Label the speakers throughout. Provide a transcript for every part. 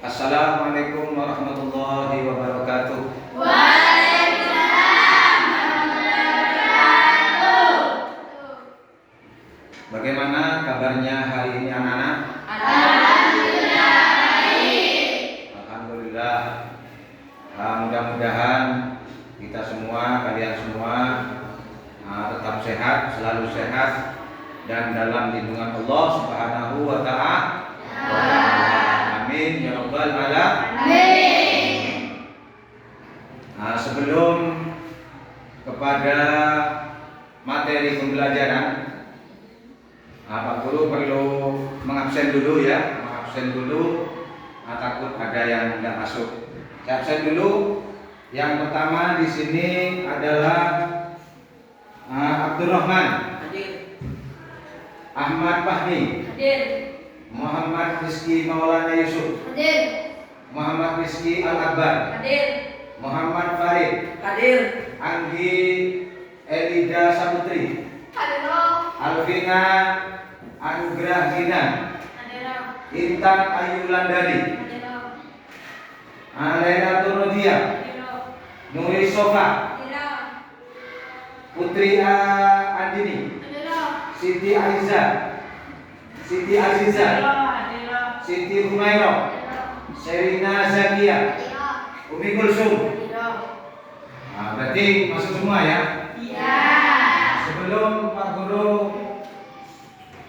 Speaker 1: Assalamualaikum warahmatullahi wabarakatuh.
Speaker 2: Waalaikumsalam warahmatullahi wabarakatuh.
Speaker 1: Bagaimana kabarnya hari ini anak-anak?
Speaker 2: Alhamdulillah baik.
Speaker 1: Alhamdulillah. Mudah-mudahan kita semua, kalian semua tetap sehat, selalu sehat dan dalam lindungan Allah Subhanahu wa ta'ala. Amin ya rabbal alamin. Sebelum kepada materi pembelajaran, Pak Guru perlu mengabsen dulu ya, takut ada yang tidak masuk. Saya absen dulu. Yang pertama di sini adalah Abdurrahman,
Speaker 3: Hadir.
Speaker 1: Ahmad Fahmi,
Speaker 2: Hadir.
Speaker 1: Muhammad Rizki Maulana Yusuf,
Speaker 2: Hadir.
Speaker 1: Muhammad Rizki Al-Akbar,
Speaker 2: Hadir.
Speaker 1: Muhammad Farid,
Speaker 3: Hadir.
Speaker 1: Anggi Elida Saputri,
Speaker 2: Hadir.
Speaker 1: Alvina Anugrah Gina,
Speaker 2: Hadir.
Speaker 1: Intan Ayu Landari,
Speaker 2: Hadir.
Speaker 1: Alena Turodia, Nuri Sofa, Putri Andini, Siti Aiza, Siti Aziza, Siti Humairo, Serina Zakia, Umi Kulsum. Berarti masuk semua ya?
Speaker 2: Iya.
Speaker 1: Sebelum Pak Guru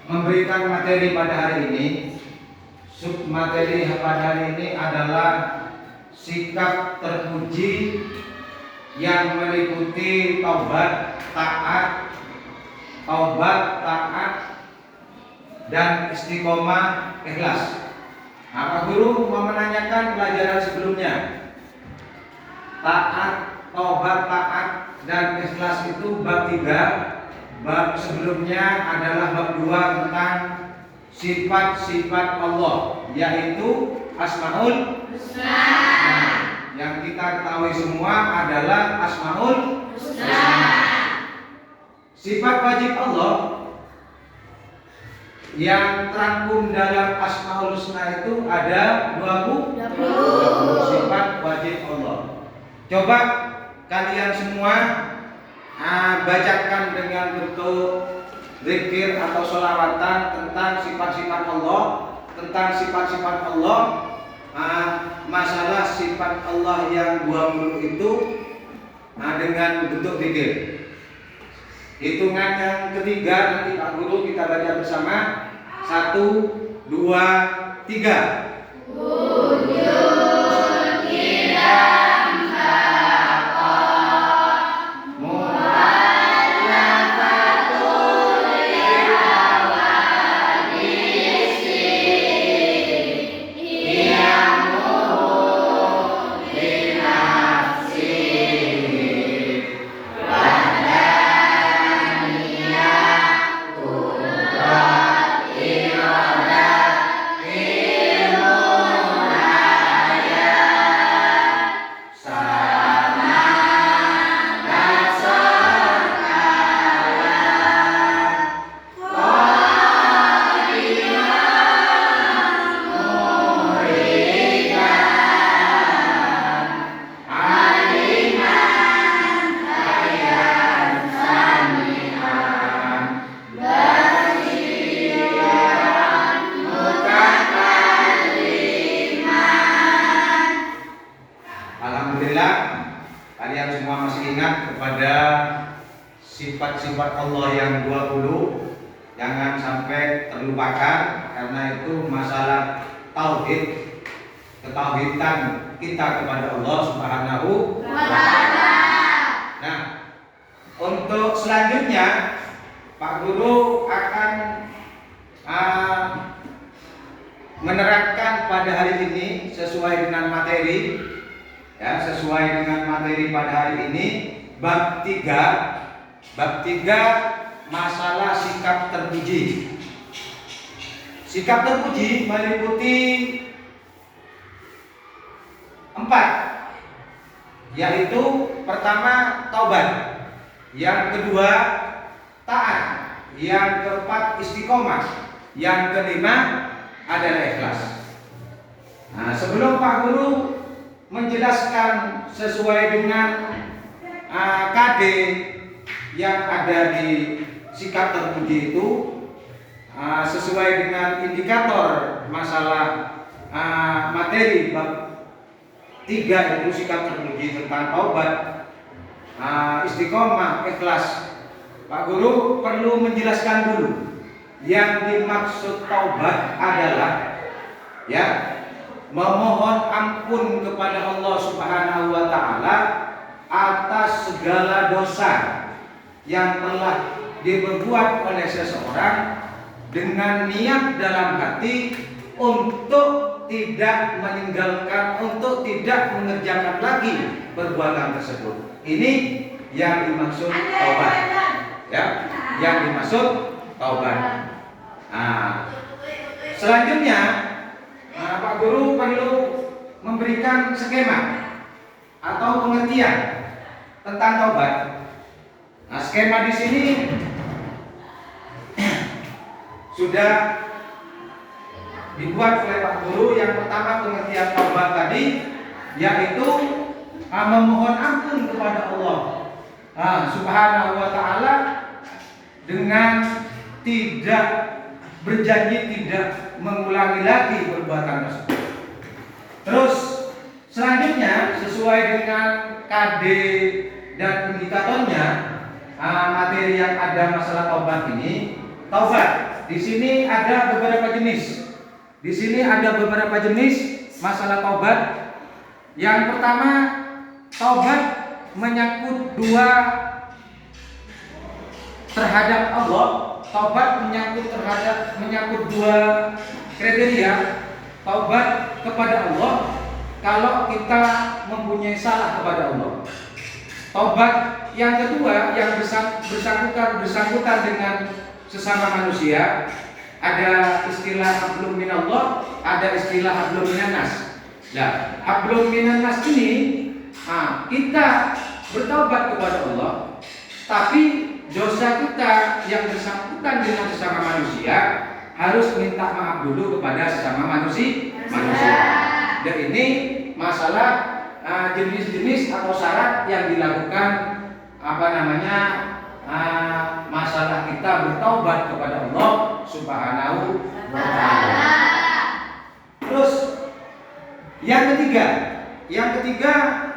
Speaker 1: memberikan materi pada hari ini, submateri pada hari ini adalah sikap terpuji yang meliputi taubat, taat, dan istiqomah ikhlas. Pak Guru mau menanyakan pelajaran sebelumnya. Taubat, taat, dan ikhlas itu bab 3. Bab sebelumnya adalah bab 2 tentang sifat-sifat Allah, yaitu Asmaul Husna. Yang kita ketahui semua adalah Asmaul Husna. Sifat wajib Allah yang terangkum dalam Asmaul Husna itu ada 20 sifat wajib Allah. Coba kalian semua bacakan dengan bentuk zikir atau sholawatan tentang sifat-sifat Allah, masalah sifat Allah yang 20 itu dengan bentuk zikir. Hitungan yang ketiga nanti Pak Guru kita baca bersama. 1, 2, 3.
Speaker 2: Wujud kiram
Speaker 1: kalian semua masih ingat kepada sifat-sifat Allah yang 20. Jangan sampai terlupakan, karena itu masalah tauhid, ketauhidan kita kepada Allah Subhanahu wa ta'ala. Nah, untuk selanjutnya Pak Guru akan menerapkan pada hari ini sesuai dengan materi. Ya, sesuai dengan materi pada hari ini, bab 3 masalah sikap terpuji. Sikap terpuji meliputi 4, yaitu pertama taubat, yang kedua taat, yang keempat istiqomah, yang kelima adalah ikhlas. Nah, sebelum Pak Guru menjelaskan sesuai dengan KD yang ada di sikap terpuji itu, sesuai dengan indikator masalah materi bab 3 itu sikap terpuji tentang taubat, istiqomah, ikhlas. Pak Guru perlu menjelaskan dulu yang dimaksud taubat adalah memohon ampun kepada Allah Subhanahu wa taala atas segala dosa yang telah diperbuat oleh seseorang dengan niat dalam hati untuk tidak meninggalkan, untuk tidak mengerjakan lagi perbuatan tersebut. Ini yang dimaksud taubat. Yang dimaksud taubat. Selanjutnya Pak Guru perlu memberikan skema atau pengertian tentang taubat. Skema di sini sudah dibuat oleh Pak Guru. Yang pertama pengertian taubat tadi yaitu memohon ampun kepada Allah Subhanahu wa taala dengan tidak berjanji tidak mengulangi lagi perbuatan tersebut. Terus selanjutnya sesuai dengan KD dan indikatornya, materi yang ada masalah taubat ini, taubat di sini ada beberapa jenis. Di sini ada beberapa jenis masalah taubat. Yang pertama, taubat menyangkut terhadap Allah. Taubat menyangkut dua kriteria. Taubat kepada Allah kalau kita mempunyai salah kepada Allah. Taubat yang kedua yang bersangkutan dengan sesama manusia, ada istilah hablum minallah, ada istilah hablum minannas. Nah, hablum minannas ini kita bertaubat kepada Allah, tapi dosa kita yang bersangkutan dengan sesama manusia harus minta maaf dulu kepada sesama manusia. Dan ini masalah jenis-jenis atau syarat yang dilakukan masalah kita bertaubat kepada Allah Subhanahu wa taala. Terus yang ketiga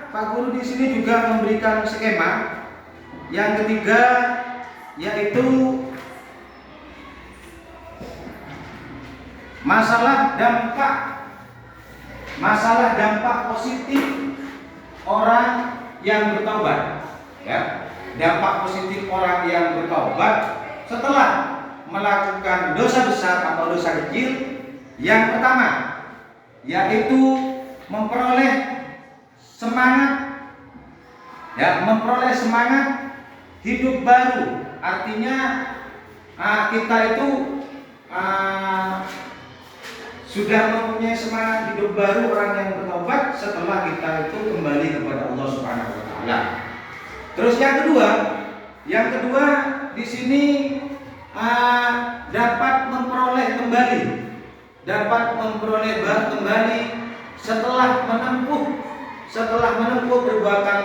Speaker 1: Pak Guru di sini juga memberikan skema. Yang ketiga yaitu masalah dampak positif orang yang bertaubat. Dampak positif orang yang bertaubat setelah melakukan dosa besar atau dosa kecil. Yang pertama yaitu memperoleh semangat hidup baru. Artinya kita itu sudah mempunyai semangat hidup baru orang yang bertobat setelah kita itu kembali kepada Allah Subhanahu wa taala. Terus yang kedua di sini dapat memperoleh kembali setelah menempuh perbuatan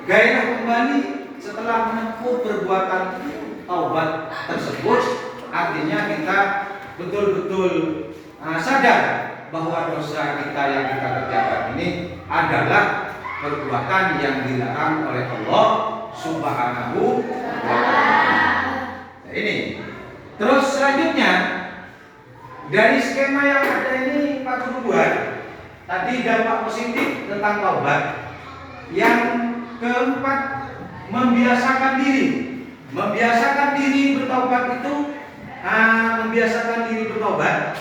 Speaker 1: gairah kembali, setelah menempuh perbuatan taubat tersebut. Artinya kita betul-betul sadar bahwa dosa kita yang kita kerjakan ini adalah perbuatan yang dilarang oleh Allah Subhanahu wa taala. Ini. Terus selanjutnya dari skema yang ada ini Pak Guru buat tadi dampak positif tentang taubat. Yang keempat, membiasakan diri bertaubat itu membiasakan diri bertobat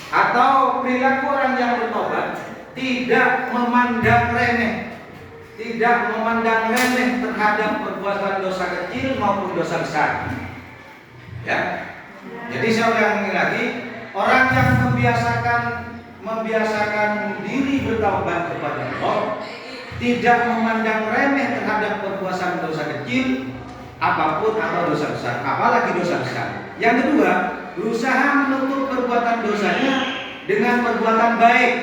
Speaker 1: atau perilaku orang yang bertobat tidak memandang remeh terhadap perbuatan dosa kecil maupun dosa besar. Jadi saya ulangi lagi, orang yang membiasakan diri bertaubat kepada Allah tidak memandang remeh terhadap perbuatan dosa kecil apapun atau dosa besar, apalagi dosa besar. Yang kedua, berusaha menutup perbuatan dosanya dengan perbuatan baik.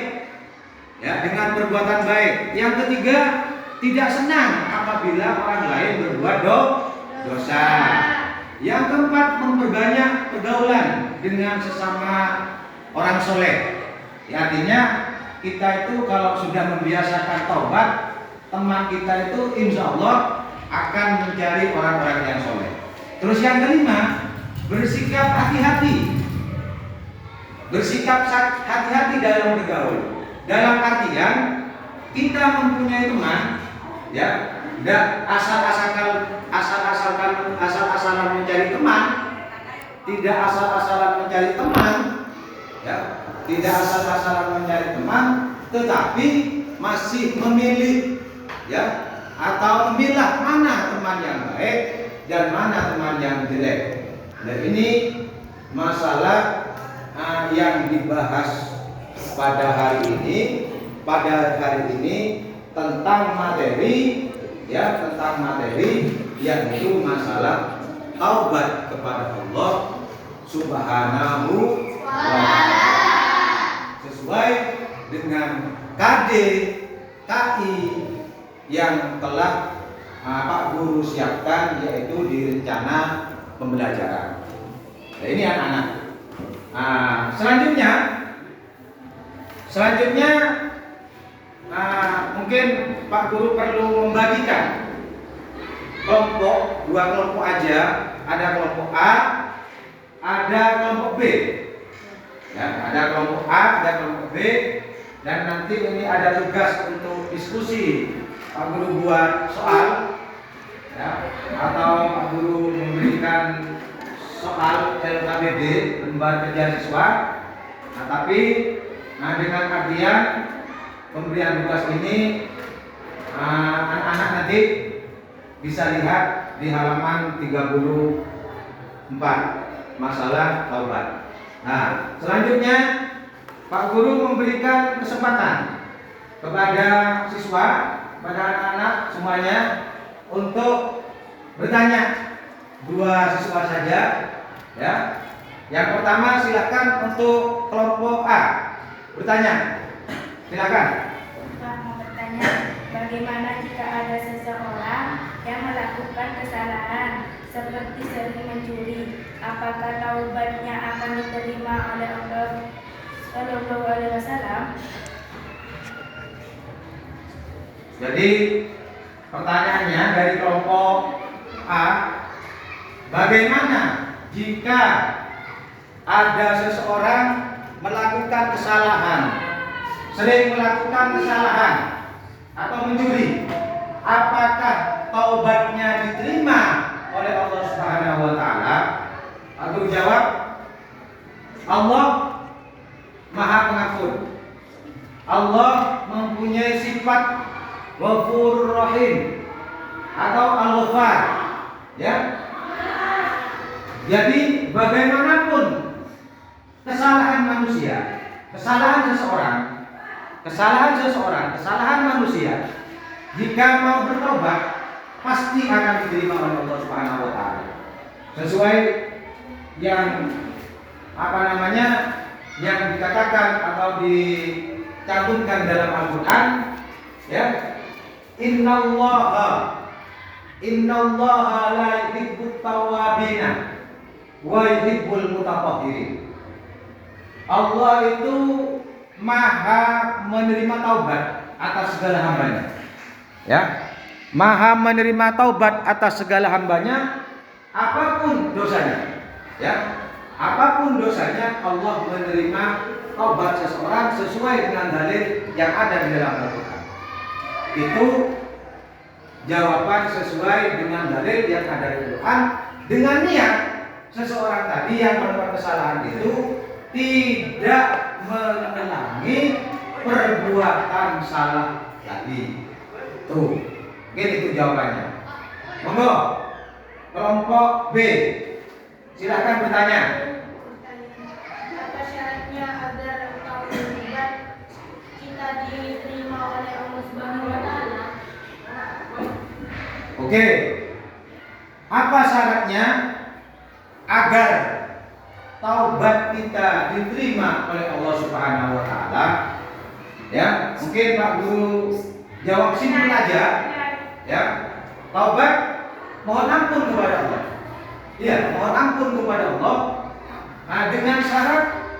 Speaker 1: Ya, dengan perbuatan baik. Yang ketiga, tidak senang apabila orang lain berbuat dosa. Yang keempat, memperbanyak pergaulan dengan sesama orang soleh. Ya, artinya kita itu kalau sudah membiasakan taubat, teman kita itu insya Allah akan mencari orang-orang yang soleh. Terus yang kelima, bersikap hati-hati. Bersikap hati-hati dalam bergaul. Dalam artian kita mempunyai teman, ya, tidak asal-asalan mencari teman, tidak asal-asalan mencari teman, ya, tidak asal-asalan mencari teman, tetapi masih memilih, ya, atau memilah mana teman yang baik dan mana teman yang jelek. Dan ini masalah yang dibahas pada hari ini tentang materi, ya, tentang materi yang itu masalah taubat kepada Allah Subhanahu wa ta'ala sesuai dengan KI yang telah Pak Guru siapkan, yaitu di rencana pembelajaran. Nah, ini anak-anak. Selanjutnya mungkin Pak Guru perlu membagikan kelompok, 2 kelompok aja. Ada kelompok A, ada kelompok B. Ya, ada kelompok A, ada kelompok B, dan nanti ini ada tugas untuk diskusi. Pak Guru buat soal, ya, atau Pak Guru memberikan soal LKBD, lembar kerja siswa. Nah, tapi dengan artian pemberian tugas ini anak-anak nanti bisa lihat di halaman 34 masalah taubat. Nah, selanjutnya Pak Guru memberikan kesempatan kepada siswa, pada anak-anak semuanya untuk bertanya. 2 siswa saja, ya. Yang pertama silakan untuk kelompok A bertanya. Silakan.
Speaker 2: Pak mau bertanya, bagaimana jika ada seseorang yang melakukan kesalahan seperti sering mencuri? Apakah taubatnya akan diterima oleh Allah Shallallahu Alaihi Wasallam?
Speaker 1: Jadi pertanyaannya dari kelompok A, bagaimana jika ada seseorang melakukan kesalahan, sering melakukan kesalahan atau mencuri, apakah taubatnya diterima oleh Allah Subhanahu wa ta'ala? Aku jawab, Allah Maha Pengampun. Allah mempunyai sifat Ghafurur Rahim atau Al-Ghafar, ya. Jadi bagaimanapun kesalahan manusia, kesalahan seseorang, kesalahan manusia, jika mau bertobat pasti akan diterima oleh Allah Subhanahu wa ta'ala. Sesuai yang yang dikatakan atau dicantumkan dalam Al-Qur'an, ya. Innallaha la yuhibbut tawwabina wa yuhibbul mutatahhirin. Allah itu Maha menerima taubat atas segala hambanya, ya. Maha menerima taubat atas segala hambanya, apapun dosanya, ya. Apapun dosanya, Allah menerima taubat seseorang sesuai dengan dalil yang ada di dalam Al-Qur'an. Itu jawaban sesuai dengan dalil yang ada di Al-Qur'an, dengan niat seseorang tadi yang melakukan kesalahan itu tidak mengulangi perbuatan salah lagi. Tuh, mungkin itu jawabannya. Monggo, kelompok B, silakan bertanya.
Speaker 2: Apa syaratnya agar taubat kita diterima oleh Allah Subhanahu Wa Taala?
Speaker 1: Oke, apa syaratnya agar taubat kita diterima oleh Allah Subhanahu wa taala? Ya, mungkin Pak Guru jawab simpel aja. Ya. Taubat mohon ampun kepada Allah. Iya, mohon ampun kepada Allah. Nah, dengan syarat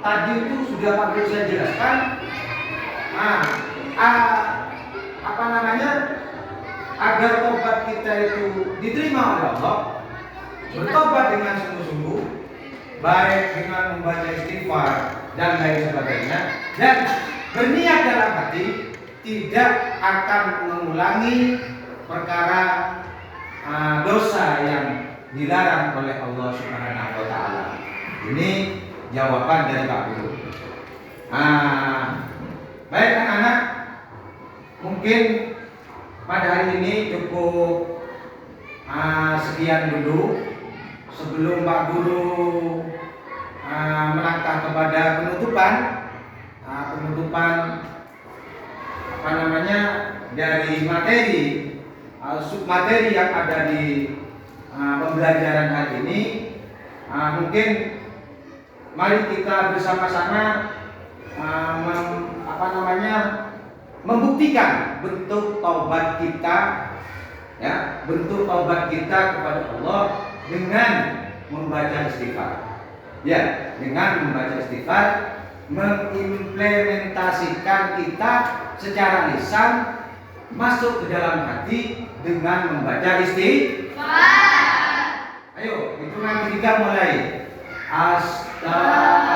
Speaker 1: tadi itu sudah Pak Guru saya jelaskan. Nah, agar tobat kita itu diterima oleh Allah, bertobat dengan sungguh-sungguh, baik dengan membaca istighfar dan lain sebagainya, dan berniat dalam hati tidak akan mengulangi perkara dosa yang dilarang oleh Allah Subhanahu wa taala. Ini jawaban dari Pak Guru. Baik anak-anak, mungkin pada hari ini cukup sekian dulu sebelum Pak Guru melangkah kepada penutupan dari materi submateri yang ada di pembelajaran hari ini. Mungkin mari kita bersama-sama membuktikan bentuk taubat kita, ya, bentuk taubat kita kepada Allah dengan membaca istighfar. Ya, dengan membaca istighfar, mengimplementasikan kita secara lisan masuk ke dalam hati dengan membaca istighfar. Ayo, hitungan 3 mulai. Astagfirullah.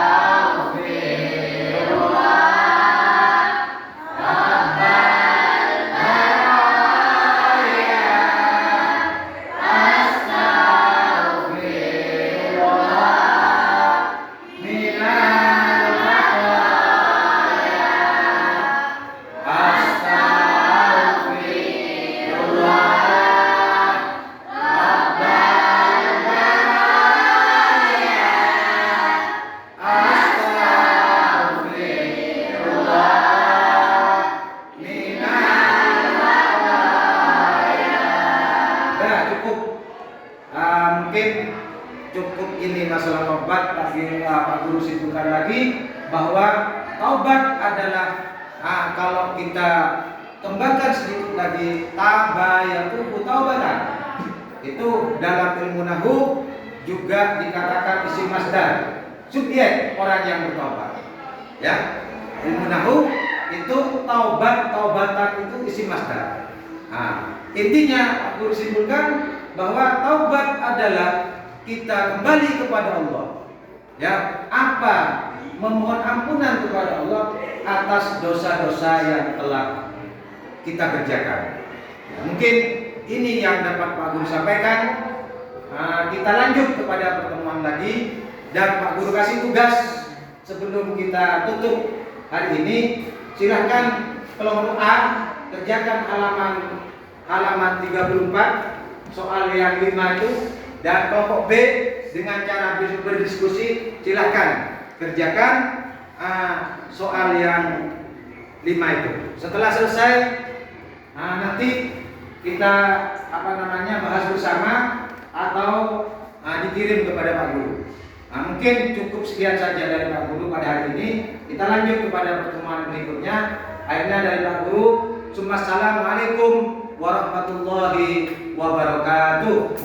Speaker 1: Cukup ini masalah taubat. Pak Guru simpulkan lagi bahwa taubat adalah kalau kita kembangkan sedikit lagi, tabayatubu taubatan, itu dalam ilmu nahwu juga dikatakan isim masdar, subjek orang yang bertaubat. Ya, ilmu nahwu itu taubatan itu isim masdar. Intinya Pak Guru simpulkan bahwa taubat adalah kita kembali kepada Allah, ya, memohon ampunan kepada Allah atas dosa-dosa yang telah kita kerjakan. Mungkin ini yang dapat Pak Guru sampaikan. Kita lanjut kepada pertemuan lagi, dan Pak Guru kasih tugas sebelum kita tutup hari ini. Silahkan kelompok A kerjakan halaman 34 soal yang 5 itu. Dan kelompok B dengan cara berdiskusi, silahkan kerjakan soal yang 5 itu. Setelah selesai, nanti kita bahas bersama atau dikirim kepada Pak Guru. Mungkin cukup sekian saja dari Pak Guru pada hari ini. Kita lanjut kepada pertemuan berikutnya. Akhirnya dari Pak Guru, Assalamualaikum warahmatullahi wabarakatuh.